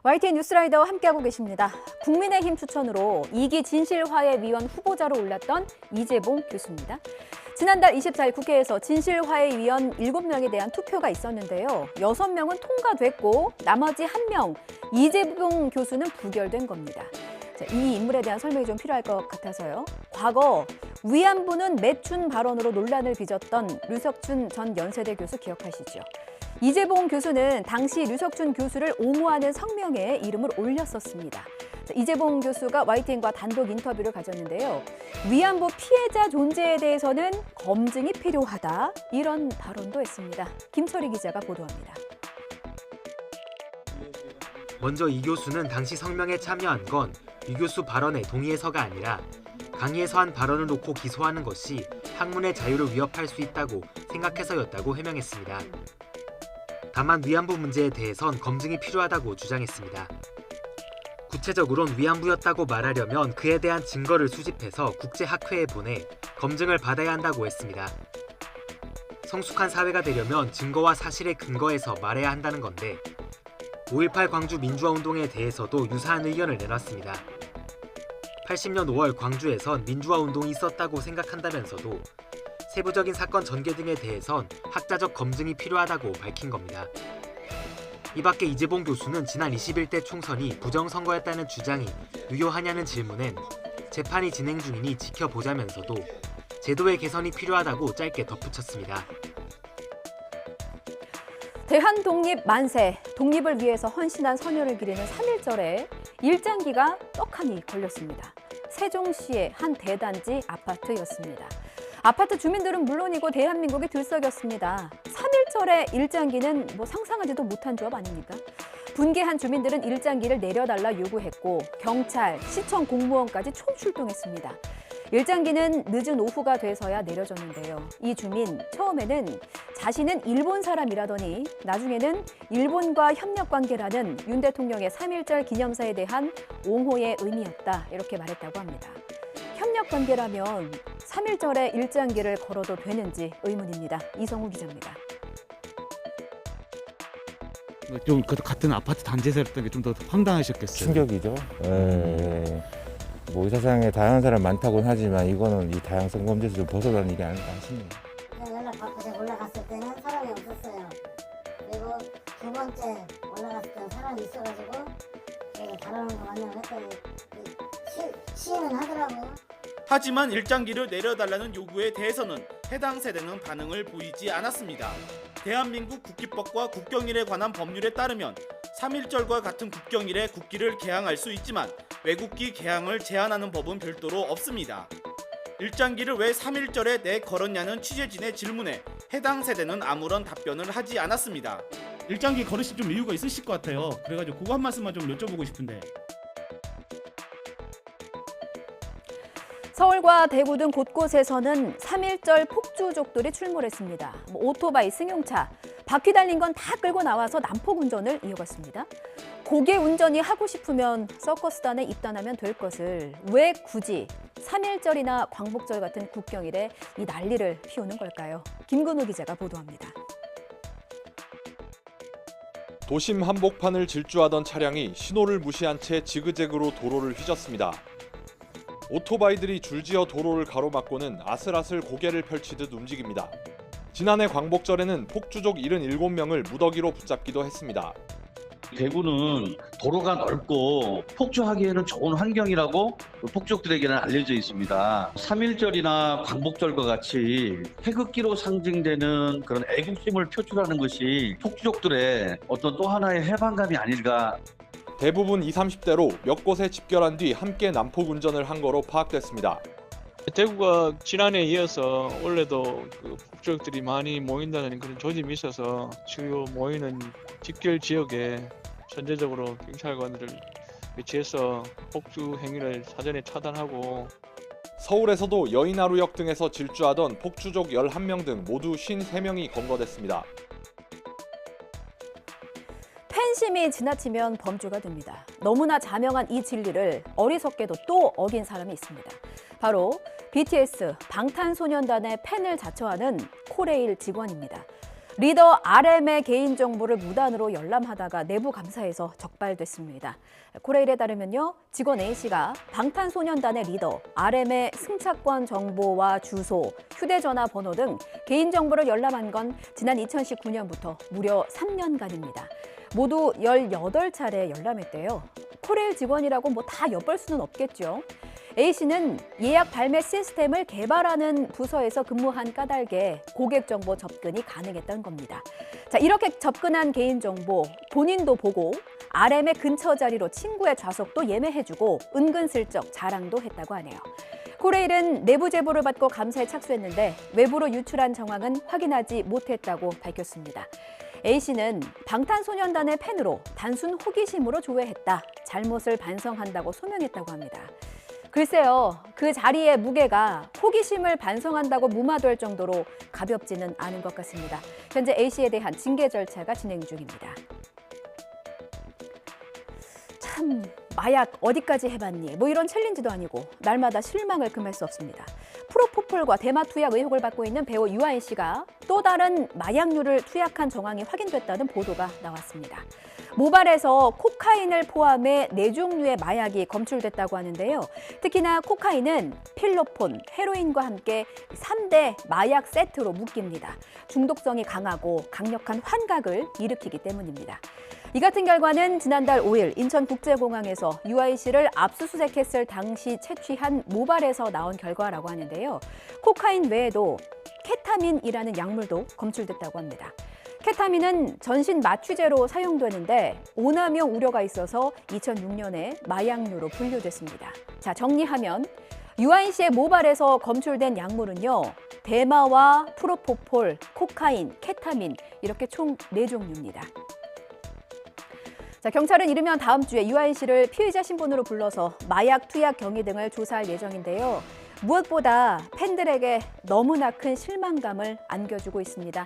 YTN 뉴스라이더와 함께하고 계십니다. 국민의힘 추천으로 2기 진실화해위원 후보자로 올랐던 이재봉 교수입니다. 지난달 24일 국회에서 진실화해위원 7명에 대한 투표가 있었는데요. 6명은 통과됐고 나머지 1명, 이재봉 교수는 부결된 겁니다. 이 인물에 대한 설명이 좀 필요할 것 같아서요. 과거 위안부는 매춘 발언으로 논란을 빚었던 류석준 전 연세대 교수 기억하시죠? 이재봉 교수는 당시 류석준 교수를 옹호하는 성명에 이름을 올렸었습니다. 이재봉 교수가 YTN과 단독 인터뷰를 가졌는데요. 위안부 피해자 존재에 대해서는 검증이 필요하다, 이런 발언도 했습니다. 김철희 기자가 보도합니다. 먼저 이 교수는 당시 성명에 참여한 건 이 교수 발언에 동의해서가 아니라 강의에서 한 발언을 놓고 기소하는 것이 학문의 자유를 위협할 수 있다고 생각해서였다고 해명했습니다. 다만 위안부 문제에 대해선 검증이 필요하다고 주장했습니다. 구체적으로는 위안부였다고 말하려면 그에 대한 증거를 수집해서 국제학회에 보내 검증을 받아야 한다고 했습니다. 성숙한 사회가 되려면 증거와 사실에 근거해서 말해야 한다는 건데 5.18 광주 민주화운동에 대해서도 유사한 의견을 내놨습니다. 80년 5월 광주에선 민주화운동이 있었다고 생각한다면서도 세부적인 사건 전개 등에 대해선 학자적 검증이 필요하다고 밝힌 겁니다. 이 밖에 이재봉 교수는 지난 21대 총선이 부정선거였다는 주장이 유효하냐는 질문엔 재판이 진행 중이니 지켜보자면서도 제도의 개선이 필요하다고 짧게 덧붙였습니다. 대한독립 만세, 독립을 위해서 헌신한 선열을 기리는 3.1절에 일장기가 떡하니 걸렸습니다. 세종시의 한 대단지 아파트였습니다. 아파트 주민들은 물론이고 대한민국이 들썩였습니다. 3.1절의 일장기는 상상하지도 못한 조합 아닙니까? 분개한 주민들은 일장기를 내려달라 요구했고 경찰, 시청 공무원까지 총출동했습니다. 일장기는 늦은 오후가 돼서야 내려졌는데요. 이 주민, 처음에는 자신은 일본 사람이라더니 나중에는 일본과 협력관계라는 윤 대통령의 3.1절 기념사에 대한 옹호의 의미였다, 이렇게 말했다고 합니다. 협력관계라면 3.1절에 일장기를 걸어도 되는지 의문입니다. 이성우 기자입니다. 좀 같은 아파트 단지에서 했던 게 좀 더 황당하셨겠어요. 충격이죠. 이 세상에 다양한 사람 많다고는 하지만 이거는 이 다양성 범죄에서 좀 벗어나는 일이 아닐까 싶습니다. 연락 받고 제가 올라갔을 때는 사람이 없었어요. 그리고 두 번째 올라갔을 때는 사람이 있어가지고 제가 다루는 거 맞냐고 했더니 시인은 하더라고요. 하지만 일장기를 내려달라는 요구에 대해서는 해당 세대는 반응을 보이지 않았습니다. 대한민국 국기법과 국경일에 관한 법률에 따르면 3.1절과 같은 국경일에 국기를 개항할 수 있지만 외국기 개항을 제한하는 법은 별도로 없습니다. 일장기를 왜 3.1절에 내걸었냐는 취재진의 질문에 해당 세대는 아무런 답변을 하지 않았습니다. 일장기 걸으실 좀 이유가 있으실 것 같아요. 그래가지고 그거 한 말씀만 좀 여쭤보고 싶은데. 서울과 대구 등 곳곳에서는 3.1절 폭주족들이 출몰했습니다. 오토바이, 승용차, 바퀴 달린 건 다 끌고 나와서 난폭 운전을 이어갔습니다. 고개 운전이 하고 싶으면 서커스단에 입단하면 될 것을 왜 굳이 3.1절이나 광복절 같은 국경일에 이 난리를 피우는 걸까요? 김근우 기자가 보도합니다. 도심 한복판을 질주하던 차량이 신호를 무시한 채 지그재그로 도로를 휘졌습니다. 오토바이들이 줄지어 도로를 가로막고는 아슬아슬 고개를 펼치듯 움직입니다. 지난해 광복절에는 폭주족 77명을 무더기로 붙잡기도 했습니다. 대구는 도로가 넓고 폭주하기에는 좋은 환경이라고 폭주족들에게는 알려져 있습니다. 3.1절이나 광복절과 같이 태극기로 상징되는 그런 애국심을 표출하는 것이 폭주족들의 어떤 또 하나의 해방감이 아닐까. 대부분 20, 30대로 몇 곳에 집결한 뒤 함께 난폭 운전을 한 거로 파악됐습니다. 대구가 지난해에 이어서 올해도 폭주족들이 많이 모인다는 그런 조짐이 있어서 주요 모이는 직결 지역에 전제적으로 경찰관들을 배치해서 폭주 행위를 사전에 차단하고, 서울에서도 여의나루역 등에서 질주하던 폭주족 11명 등 모두 53명이 검거됐습니다. 팬심이 지나치면 범주가 됩니다. 너무나 자명한 이 진리를 어리석게도 또 어긴 사람이 있습니다. 바로 BTS, 방탄소년단의 팬을 자처하는 코레일 직원입니다. 리더 RM의 개인정보를 무단으로 열람하다가 내부 감사에서 적발됐습니다. 코레일에 따르면요, 직원 A씨가 방탄소년단의 리더 RM의 승차권 정보와 주소, 휴대전화 번호 등 개인정보를 열람한 건 지난 2019년부터 무려 3년간입니다. 모두 18차례 열람했대요. 코레일 직원이라고 뭐 다 엿볼 수는 없겠죠. A씨는 예약 발매 시스템을 개발하는 부서에서 근무한 까닭에 고객 정보 접근이 가능했던 겁니다. 자, 이렇게 접근한 개인정보 본인도 보고 RM의 근처 자리로 친구의 좌석도 예매해주고 은근슬쩍 자랑도 했다고 하네요. 코레일은 내부 제보를 받고 감사에 착수했는데 외부로 유출한 정황은 확인하지 못했다고 밝혔습니다. A씨는 방탄소년단의 팬으로 단순 호기심으로 조회했다. 잘못을 반성한다고 소명했다고 합니다. 글쎄요, 그 자리의 무게가 호기심을 반성한다고 무마될 정도로 가볍지는 않은 것 같습니다. 현재 A씨에 대한 징계 절차가 진행 중입니다. 참, 마약 어디까지 해봤니? 뭐 이런 챌린지도 아니고 날마다 실망을 금할 수 없습니다. 프로포폴과 대마 투약 의혹을 받고 있는 배우 유아인 씨가 또 다른 마약류를 투약한 정황이 확인됐다는 보도가 나왔습니다. 모발에서 코카인을 포함해 4종류의 마약이 검출됐다고 하는데요. 특히나 코카인은 필로폰, 헤로인과 함께 3대 마약 세트로 묶입니다. 중독성이 강하고 강력한 환각을 일으키기 때문입니다. 이 같은 결과는 지난달 5일 인천국제공항에서 유아인 씨를 압수수색했을 당시 채취한 모발에서 나온 결과라고 하는데요. 코카인 외에도 케타민이라는 약물도 검출됐다고 합니다. 케타민은 전신 마취제로 사용되는데 오남용 우려가 있어서 2006년에 마약류로 분류됐습니다. 자, 정리하면 유아인 씨의 모발에서 검출된 약물은요, 대마와 프로포폴, 코카인, 케타민 이렇게 총 4종류입니다. 자, 경찰은 이르면 다음 주에 유아인 씨를 피의자 신분으로 불러서 마약 투약 경위 등을 조사할 예정인데요. 무엇보다 팬들에게 너무나 큰 실망감을 안겨주고 있습니다.